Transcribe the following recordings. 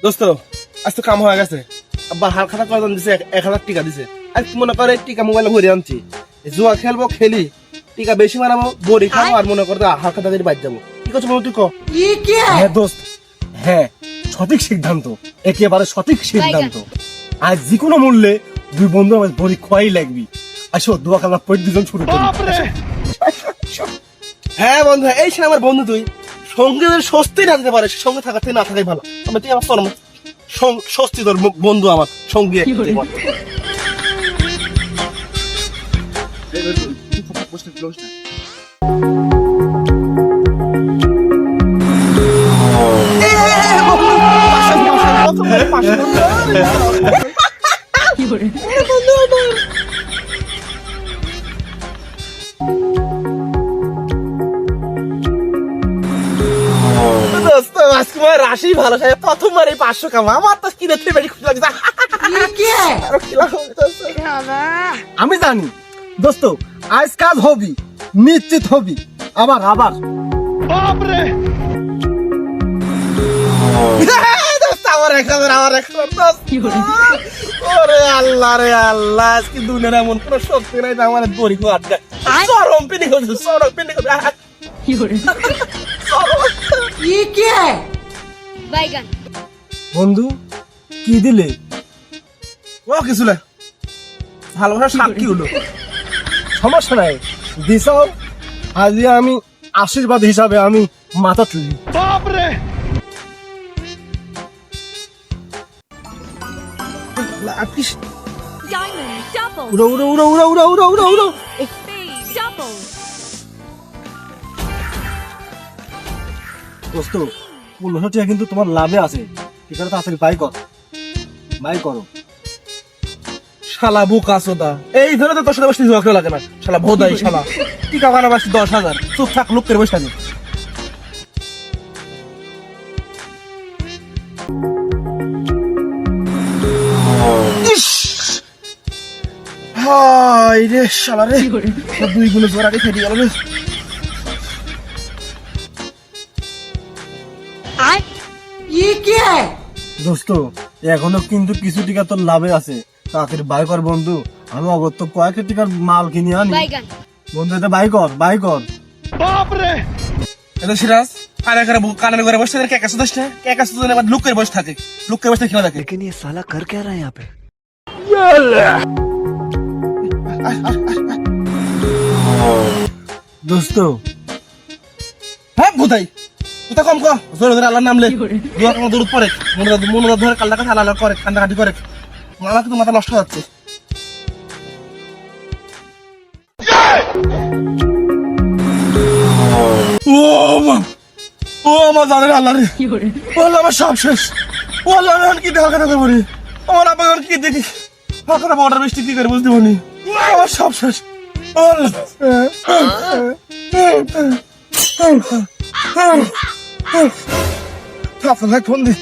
দোস্ত আজ তো কাম হয়ে গেছে, আব্বা হাল খাতা কজন দিছে, 1,000 টাকা দিছে। আজ মনে করে টিকা মোবাইলে ভরে আনছি, জুয়া খেলবো, খেলি টিকা বেশি মারাবো, বড়ি খাবো, আর মনে করতে হাল খাতা দিয়ে বাইর যাবো। কি করছো বলো তুই? হ্যাঁ দোস্ত, হ্যাঁ সঠিক সিদ্ধান্ত, একেবারে সঠিক সিদ্ধান্ত। আজ যে কোনো মূল্যে দুই বন্ধু আমার বড়ি খোয়াই লাগবি। আসো দোয়া কালা পড়ে দুজন শুরু করি। হ্যাঁ বন্ধু, এই সে আমার বন্ধু। তুই সঙ্গে স্বস্তি না দিতে পারে, সঙ্গে থাকার থেকে না থাকাই ভালো। আমি তুই আমার চরম স্বস্তি, তোর বন্ধু আমার সঙ্গী। রাশি ভালো, প্রথমবার এই 500 কামা। আমার তো কি দেখতে বেশি খুশি লাগছে। আমি জানি দোস্ত, আজ কাজ হবি, নিশ্চিত হবি। আবার আবার আল্লাহ রে আল্লাহ, আজকে দুনিয়ার এমন কোন শক্তি নাই যে আমার দড়ি খোয়ার যায়। চরম পিনি করছে, চরম পিনি করছে। বন্ধু কি দিলে? ও কিছু না, ভালোবাসার সাক্ষী হলো। সমস্যা নাই, দিছাও। আজ আমি আশীর্বাদ হিসাবে আমি মাথা তুলি। Diamond double. উড়ো উড়ো উড়ো উড়ো উড়ো উড়ো উড়ো উড়ো। Speed double. দোস্ত 1500 টাকা কিন্তু তোমার লাভে আছে, ঠিক আছে? তাড়াতাড়ি বাই কর, বাই করো। শালা বুকা চোদা, এই ধরে তো তোর সাথে বসে জোয়া লাগে না। শালা ভোদাই শালা, টিকা বানা বাসি 10,000। চুপ থাক, লোক করে বসে থাকে। হাই রে শালা রে, দুই গুলো জোর আগে ফেটে গেল রে। দোস্ত এখনো কিন্তু কিছু টাকা তোর লাভে আছে, তাড়াতাড়ি বাই কর বন্ধু। আমি অগত্য কয়েক টাকার মাল কিনে আনি। বন্ধু এটা বাই কর, বাই কর। এটা সিরাজ কানে করে কানের করে বসে থাকে। কেকা সুদাস না, কেকা সুদাস না, লুক করে বসে থাকে, লুক করে বসে খেলা দেখে। लेकिन ये साला कर क्या रहा है यहाँ पे? দোস্ত হ্যাঁ ভোদাই, তুই তো কম কর, জোরে জোরে আল্লাহর নাম লে। দুয়া কামা দূর পড়ে, মনে ধরে কাল্লা কাছে আল্লাহ করে, কান্দা কাটি করে। আমার কিন্তু মাথা নষ্ট হয়ে যাচ্ছে। ও মা, ও মা জানে আল্লাহ রে, ও আল্লাহ আমার সব শেষ। ও আল্লাহ আমি এখন কি দেখা কথা করবো রে? আমার আব্বা এখন কি দেখি ফাঁকা বর্ডার বৃষ্টি কি করে বুঝতে পারি। আমার সব শেষ। ও আল্লাহ, আপনার ফোন দি,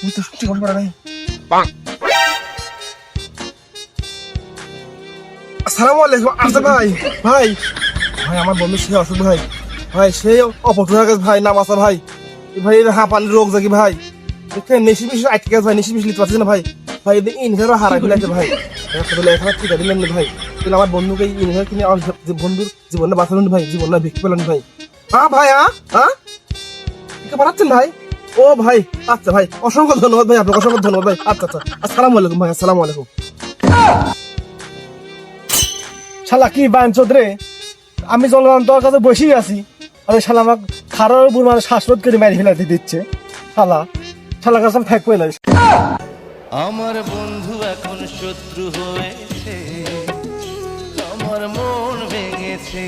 আমি তো সত্যি করতে পারা নাই। আসসালামু আলাইকুম। আচ্ছা ভাই, ভাই ভাই আমার বন্ধু সে অসুখ ভাই, ভাই সে অপটু হয়ে গেছে ভাই, নামাসা ভাই। ভাই হাঁপানির রোগ জাগি ভাই, নেশি মিশি আটকে গেছে ভাই, নেশি মিশি লিখতে পারছি না ভাই। ভাই ইনভার হারাই ফেলেছে ভাই, এখন টিকা দিলেন ভাই। কিন্তু আমার বন্ধুকে ইনভার কিনে আমার বন্ধুর জীবনটা বাঁচালেন ভাই, জীবনটা ভিক্ষে পেলেন ভাই। হ্যাঁ ভাই, হ্যাঁ টিকা বানাচ্ছেন ভাই? ও ভাই আচ্ছা ভাই, অসংখ্য ধন্যবাদ ভাই, আপনাকে অসংখ্য ধন্যবাদ ভাই। আচ্ছা আচ্ছা, আসসালামু আলাইকুম ভাই, আসসালামু আলাইকুম। শালা কি বাঞ্চদ রে, আমি জনগণ তোর কাছে বসেই আছি, আরে শালা আমাকে খারাপ উপর মানে শ্বাসরোধ করে মারি ফেলাতে দিচ্ছে। শালা শালা কাছে থাকবে না। আমার বন্ধু এখন শত্রু হয়েছে, আমার মন ভেঙেছে।